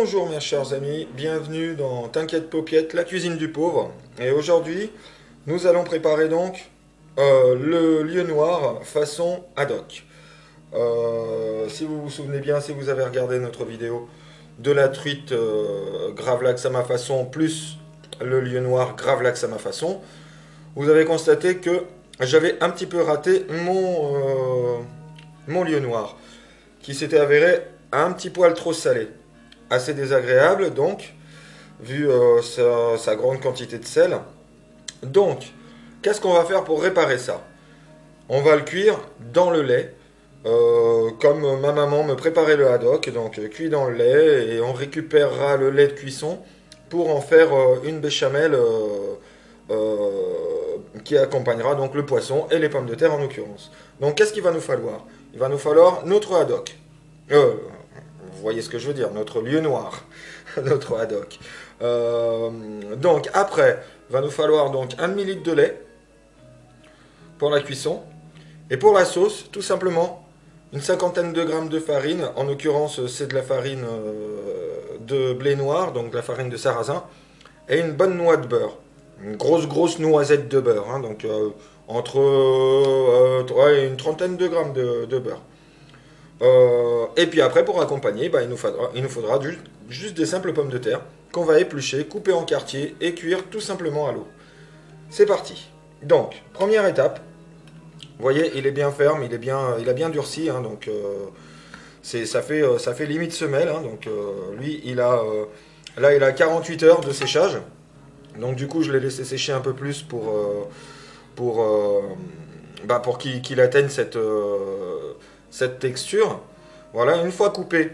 Bonjour mes chers amis, bienvenue dans T'inquiète Paupiette, la cuisine du pauvre. Et aujourd'hui, nous allons préparer donc le lieu noir façon ad hoc. Si vous vous souvenez bien, si vous avez regardé notre vidéo de la truite gravlax à ma façon plus le lieu noir gravlax à ma façon, vous avez constaté que j'avais un petit peu raté mon lieu noir, qui s'était avéré un petit poil trop salé. Assez désagréable donc, vu sa grande quantité de sel. Donc, qu'est-ce qu'on va faire pour réparer ça? On va le cuire dans le lait, comme ma maman me préparait le haddock, donc cuit dans le lait, et on récupérera le lait de cuisson pour en faire une béchamel qui accompagnera donc le poisson et les pommes de terre en l'occurrence. Donc qu'est-ce qu'il va nous falloir? Il va nous falloir notre haddock. Vous voyez ce que je veux dire, notre lieu noir, notre haddock. Donc après, va nous falloir donc 1 demi-litre de lait pour la cuisson. Et pour la sauce, tout simplement, une cinquantaine de grammes de farine. En l'occurrence, c'est de la farine de blé noir, donc de la farine de sarrasin. Et une bonne noix de beurre. Une grosse noisette de beurre. Hein, donc entre une trentaine de grammes de beurre. Et puis après, pour accompagner, il nous faudra juste des simples pommes de terre qu'on va éplucher, couper en quartiers et cuire tout simplement à l'eau. C'est parti. Donc, première étape. Vous voyez, il est bien ferme, il a bien durci, hein, donc ça fait limite semelle. Hein, donc lui, là, il a 48 heures de séchage. Donc du coup, je l'ai laissé sécher un peu plus pour qu'il atteigne cette texture. Voilà, une fois coupé,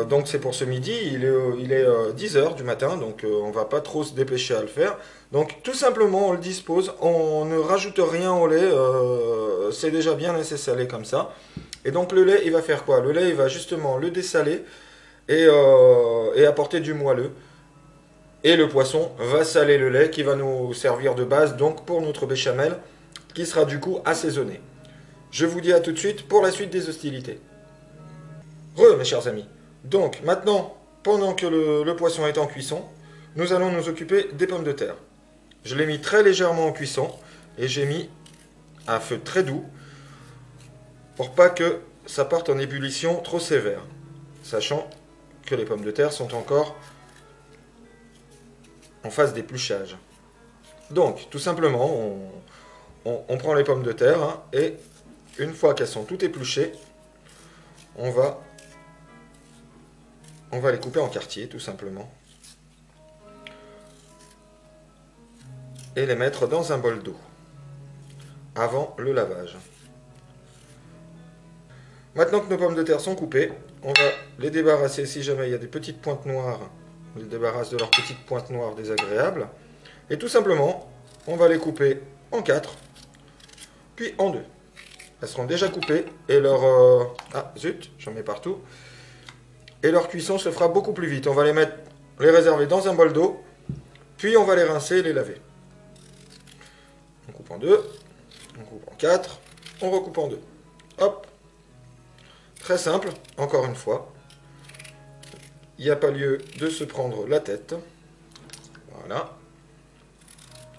donc c'est pour ce midi, il est 10 heures du matin, donc on va pas trop se dépêcher à le faire. Donc tout simplement, on le dispose, on ne rajoute rien au lait, c'est déjà bien assez salé comme ça. Et donc le lait, il va faire quoi? Le lait, il va justement le dessaler et apporter du moelleux. Et le poisson va saler le lait qui va nous servir de base donc pour notre béchamel qui sera du coup assaisonné. Je vous dis à tout de suite pour la suite des hostilités. Mes chers amis. Donc maintenant, pendant que le poisson est en cuisson, nous allons nous occuper des pommes de terre. Je l'ai mis très légèrement en cuisson et j'ai mis à feu très doux pour pas que ça parte en ébullition trop sévère, sachant que les pommes de terre sont encore en phase d'épluchage. Donc tout simplement, on prend les pommes de terre hein, et une fois qu'elles sont toutes épluchées, on va les couper en quartiers, tout simplement. Et les mettre dans un bol d'eau, avant le lavage. Maintenant que nos pommes de terre sont coupées, on va les débarrasser si jamais il y a des petites pointes noires. On les débarrasse de leurs petites pointes noires désagréables. Et tout simplement, on va les couper en 4, puis en 2. Elles seront déjà coupées et leur... Ah, zut, j'en mets partout. Et leur cuisson se fera beaucoup plus vite. On va les réserver dans un bol d'eau, puis on va les rincer et les laver. On coupe en 2, on coupe en 4, on recoupe en 2. Hop. Très simple, encore une fois. Il n'y a pas lieu de se prendre la tête. Voilà.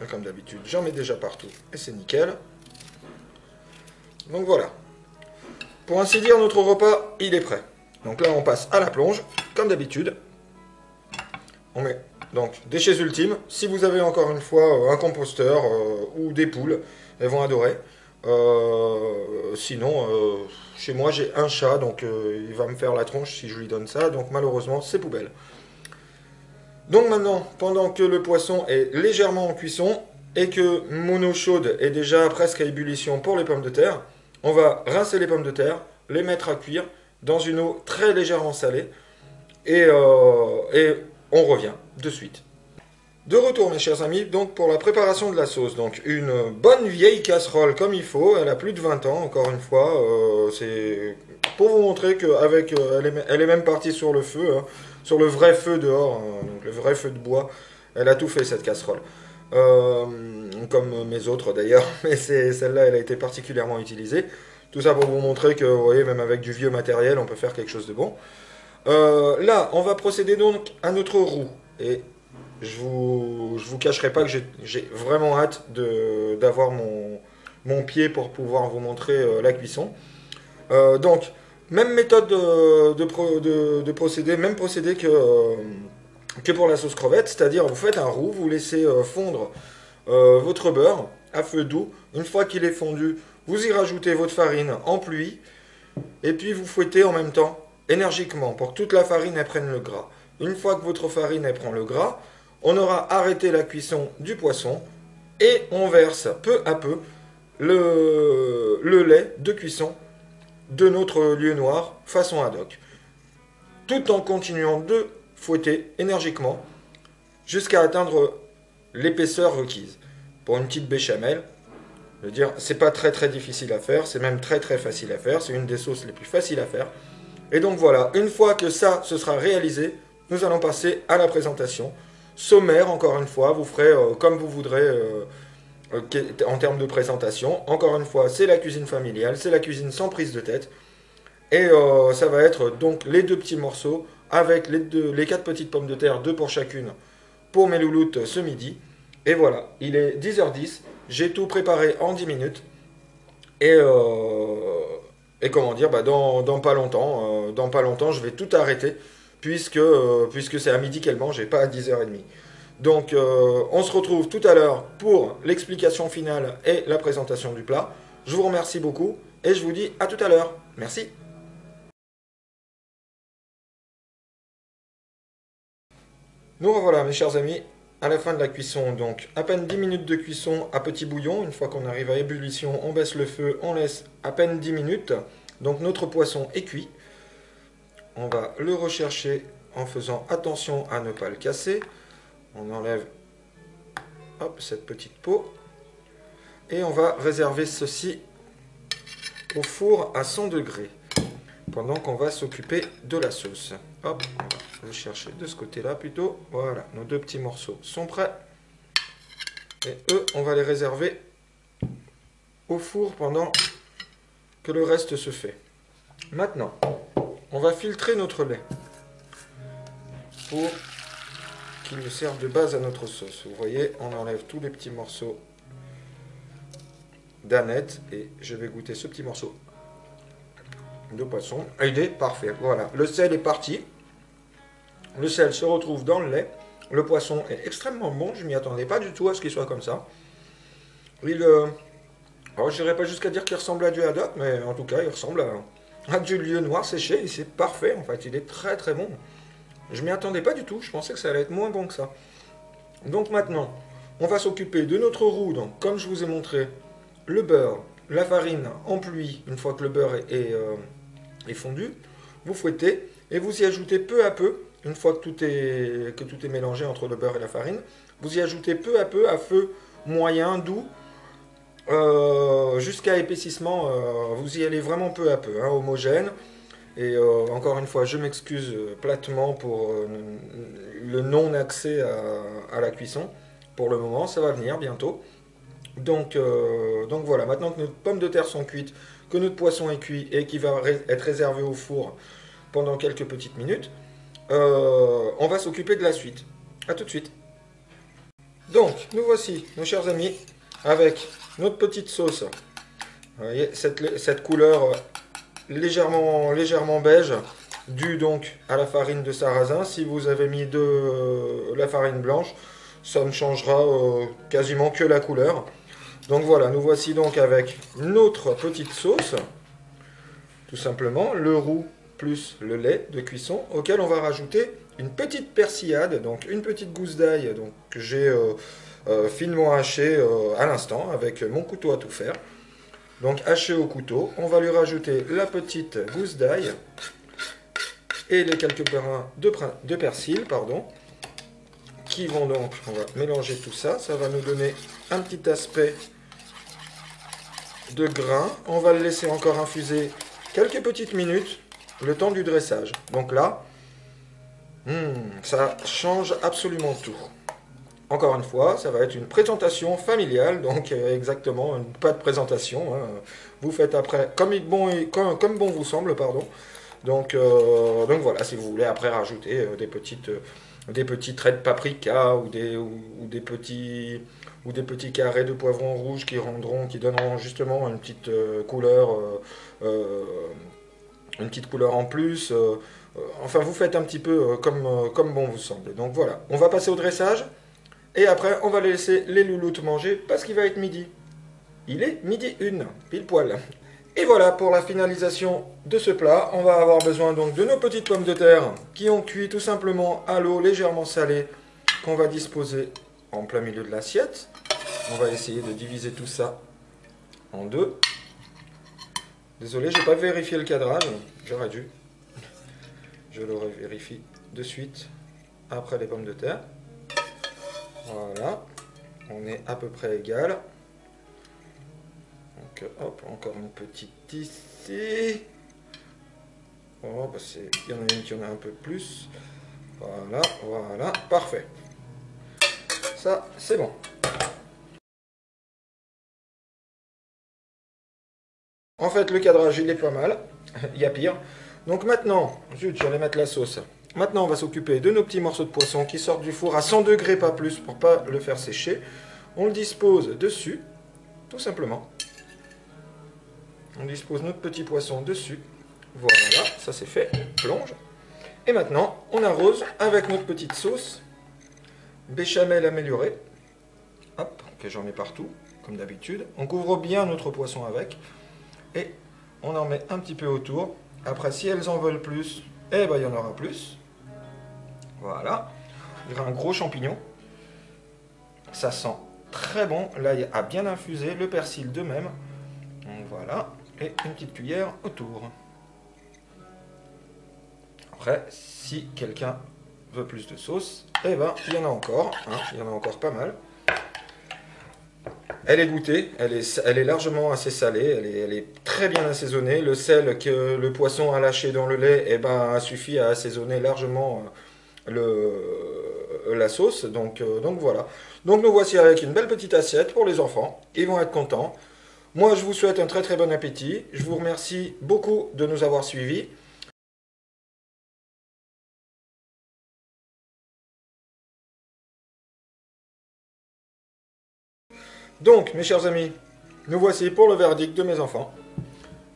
Et comme d'habitude, j'en mets déjà partout et c'est nickel. Donc voilà. Pour ainsi dire, notre repas, il est prêt. Donc là, on passe à la plonge, comme d'habitude. On met donc des chaises ultimes. Si vous avez encore une fois un composteur ou des poules, elles vont adorer. Sinon, chez moi, j'ai un chat, donc il va me faire la tronche si je lui donne ça. Donc malheureusement, c'est poubelle. Donc maintenant, pendant que le poisson est légèrement en cuisson et que mon eau chaude est déjà presque à ébullition pour les pommes de terre, on va rincer les pommes de terre, les mettre à cuire dans une eau très légèrement salée et on revient de suite. De retour mes chers amis, donc pour la préparation de la sauce, donc une bonne vieille casserole comme il faut, elle a plus de 20 ans encore une fois, c'est pour vous montrer qu'avec, elle est même partie sur le feu, hein, sur le vrai feu dehors, hein, donc le vrai feu de bois, elle a tout fait cette casserole. Comme mes autres d'ailleurs, mais celle-là elle a été particulièrement utilisée. Tout ça pour vous montrer que, vous voyez, même avec du vieux matériel, on peut faire quelque chose de bon. Là, on va procéder donc à notre roux. Et je vous cacherai pas que j'ai vraiment hâte d'avoir mon pied pour pouvoir vous montrer la cuisson. Donc, même méthode de procédé, même procédé que pour la sauce crevette, c'est-à-dire vous faites un roux, vous laissez fondre votre beurre à feu doux. Une fois qu'il est fondu, vous y rajoutez votre farine en pluie et puis vous fouettez en même temps énergiquement pour que toute la farine elle prenne le gras. Une fois que votre farine elle prend le gras, on aura arrêté la cuisson du poisson et on verse peu à peu le lait de cuisson de notre lieu noir façon ad hoc, tout en continuant de fouetter énergiquement jusqu'à atteindre l'épaisseur requise. Pour une petite béchamel, je veux dire, c'est pas très difficile à faire, c'est même très facile à faire, c'est une des sauces les plus faciles à faire. Et donc voilà, une fois que ça se sera réalisé, nous allons passer à la présentation. Sommaire, encore une fois, vous ferez comme vous voudrez en termes de présentation. Encore une fois, c'est la cuisine familiale, c'est la cuisine sans prise de tête. Et ça va être donc les 2 petits morceaux avec les 4 petites pommes de terre, 2 pour chacune, pour mes louloutes ce midi. Et voilà, il est 10h10, j'ai tout préparé en 10 minutes. Et comment dire, bah dans pas longtemps, je vais tout arrêter, puisque c'est à midi qu'elle mange et pas à 10h30. Donc on se retrouve tout à l'heure pour l'explication finale et la présentation du plat. Je vous remercie beaucoup et je vous dis à tout à l'heure. Merci. Nous revoilà mes chers amis à la fin de la cuisson. Donc à peine 10 minutes de cuisson à petit bouillon. Une fois qu'on arrive à ébullition, on baisse le feu, on laisse à peine 10 minutes. Donc notre poisson est cuit. On va le rechercher en faisant attention à ne pas le casser. On enlève hop, cette petite peau. Et on va réserver ceci au four à 100 degrés. Pendant qu'on va s'occuper de la sauce. Hop, on va le chercher de ce côté-là plutôt. Voilà, nos 2 petits morceaux sont prêts. Et eux, on va les réserver au four pendant que le reste se fait. Maintenant, on va filtrer notre lait pour qu'il nous serve de base à notre sauce. Vous voyez, on enlève tous les petits morceaux d'aneth et je vais goûter ce petit morceau de poisson. Il est parfait. Voilà, le sel est parti. Le sel se retrouve dans le lait. Le poisson est extrêmement bon. Je m'y attendais pas du tout à ce qu'il soit comme ça. Alors, je n'irai pas jusqu'à dire qu'il ressemble à du haddock, mais en tout cas, il ressemble à du lieu noir séché. Et c'est parfait. En fait, il est très bon. Je m'y attendais pas du tout. Je pensais que ça allait être moins bon que ça. Donc maintenant, on va s'occuper de notre roux. Donc, comme je vous ai montré, le beurre, la farine en pluie. Une fois que le beurre est fondu, vous fouettez et vous y ajoutez peu à peu, une fois que tout est mélangé entre le beurre et la farine, vous y ajoutez peu à peu à feu moyen, doux, jusqu'à épaississement. Vous y allez vraiment peu à peu, hein, homogène. Et encore une fois, je m'excuse platement pour le non-accès à la cuisson. Pour le moment, ça va venir bientôt. Donc voilà, maintenant que nos pommes de terre sont cuites, que notre poisson est cuit et qui va être réservé au four pendant quelques petites minutes, on va s'occuper de la suite. A tout de suite. Donc, nous voici, nos chers amis, avec notre petite sauce. Vous voyez, cette couleur légèrement beige, due donc à la farine de sarrasin. Si vous avez mis de la farine blanche, ça ne changera quasiment que la couleur. Donc voilà, nous voici donc avec notre petite sauce, tout simplement, le roux plus le lait de cuisson, auquel on va rajouter une petite persillade, donc une petite gousse d'ail que j'ai finement hachée à l'instant avec mon couteau à tout faire. Donc haché au couteau, on va lui rajouter la petite gousse d'ail et les quelques brins de persil, pardon, qui vont donc, on va mélanger tout ça, ça va nous donner un petit aspect de grain. On va le laisser encore infuser quelques petites minutes, le temps du dressage. Donc là, ça change absolument tout. Encore une fois, ça va être une présentation familiale, donc exactement, pas de présentation. Hein. Vous faites après comme bon vous semble, pardon. Donc voilà, si vous voulez après rajouter des petits traits de paprika ou des petits carrés de poivron rouge qui donneront justement euh, une petite couleur en plus. Enfin, vous faites un petit peu comme bon vous semble. Donc voilà, on va passer au dressage. Et après, on va laisser les louloutes manger parce qu'il va être midi. Il est midi 1, pile poil. Et voilà pour la finalisation de ce plat. On va avoir besoin donc de nos petites pommes de terre qui ont cuit tout simplement à l'eau légèrement salée qu'on va disposer en plein milieu de l'assiette. On va essayer de diviser tout ça en deux. Désolé, j'ai pas vérifié le cadrage, j'aurais dû. Je le vérifie de suite après les pommes de terre. Voilà, on est à peu près égal. Donc hop, encore une petite ici. Oh, bah il y en a une qui en a un peu plus. Voilà, voilà, parfait. Ça, c'est bon. En fait, le cadrage, il est pas mal. Il y a pire. Donc maintenant, zut, j'allais mettre la sauce. Maintenant, on va s'occuper de nos petits morceaux de poisson qui sortent du four à 100 degrés, pas plus, pour pas le faire sécher. On le dispose dessus, tout simplement. On dispose notre petit poisson dessus. Voilà, ça c'est fait. Plonge. Et maintenant, on arrose avec notre petite sauce béchamel améliorée. Hop, que j'en mets partout, comme d'habitude. On couvre bien notre poisson avec. Et on en met un petit peu autour. Après, si elles en veulent plus, eh ben, il y en aura plus. Voilà. Il y aura un gros champignon. Ça sent très bon. L'ail a bien infusé. Le persil de même. Donc voilà. Et une petite cuillère autour. Après, si quelqu'un veut plus de sauce, eh ben, il y en a encore. Hein, il y en a encore pas mal. Elle est goûtée, elle est largement assez salée, elle est très bien assaisonnée. Le sel que le poisson a lâché dans le lait, eh ben, suffit à assaisonner largement la sauce. Donc voilà. Donc nous voici avec une belle petite assiette pour les enfants. Ils vont être contents. Moi, je vous souhaite un très très bon appétit. Je vous remercie beaucoup de nous avoir suivis. Donc, mes chers amis, nous voici pour le verdict de mes enfants.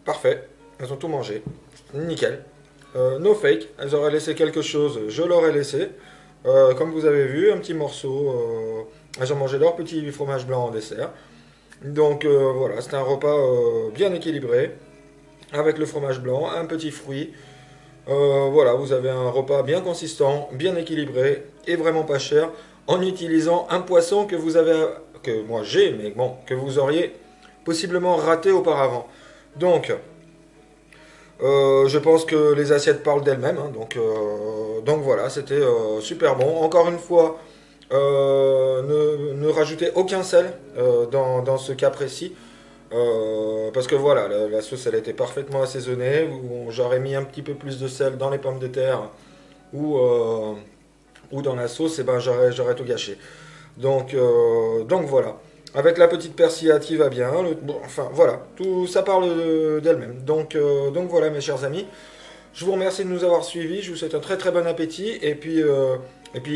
Parfait, elles ont tout mangé. Nickel. No fake, elles auraient laissé quelque chose, je l'aurais laissé. Comme vous avez vu, un petit morceau. Elles ont mangé leur petit fromage blanc en dessert. Donc voilà, c'est un repas bien équilibré. Avec le fromage blanc, un petit fruit. Voilà, vous avez un repas bien consistant, bien équilibré et vraiment pas cher. En utilisant un poisson que vous avez, que moi j'ai, mais bon, que vous auriez possiblement raté auparavant. Donc, je pense que les assiettes parlent d'elles-mêmes. Hein, donc voilà, c'était super bon. Encore une fois, ne rajoutez aucun sel dans ce cas précis. Parce que voilà, la sauce elle était parfaitement assaisonnée. J'aurais mis un petit peu plus de sel dans les pommes de terre ou dans la sauce, et ben j'aurais tout gâché. Donc voilà. Avec la petite persillade qui va bien, bon, enfin voilà, tout ça parle d'elle-même. Donc voilà mes chers amis, je vous remercie de nous avoir suivis, je vous souhaite un très très bon appétit, et puis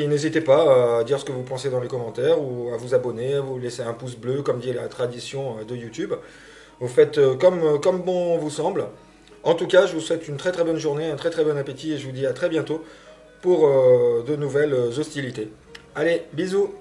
n'hésitez pas à dire ce que vous pensez dans les commentaires, ou à vous abonner, à vous laisser un pouce bleu, comme dit la tradition de YouTube. Vous faites comme bon vous semble. En tout cas, je vous souhaite une très très bonne journée, un très très bon appétit, et je vous dis à très bientôt pour de nouvelles hostilités. Allez, bisous!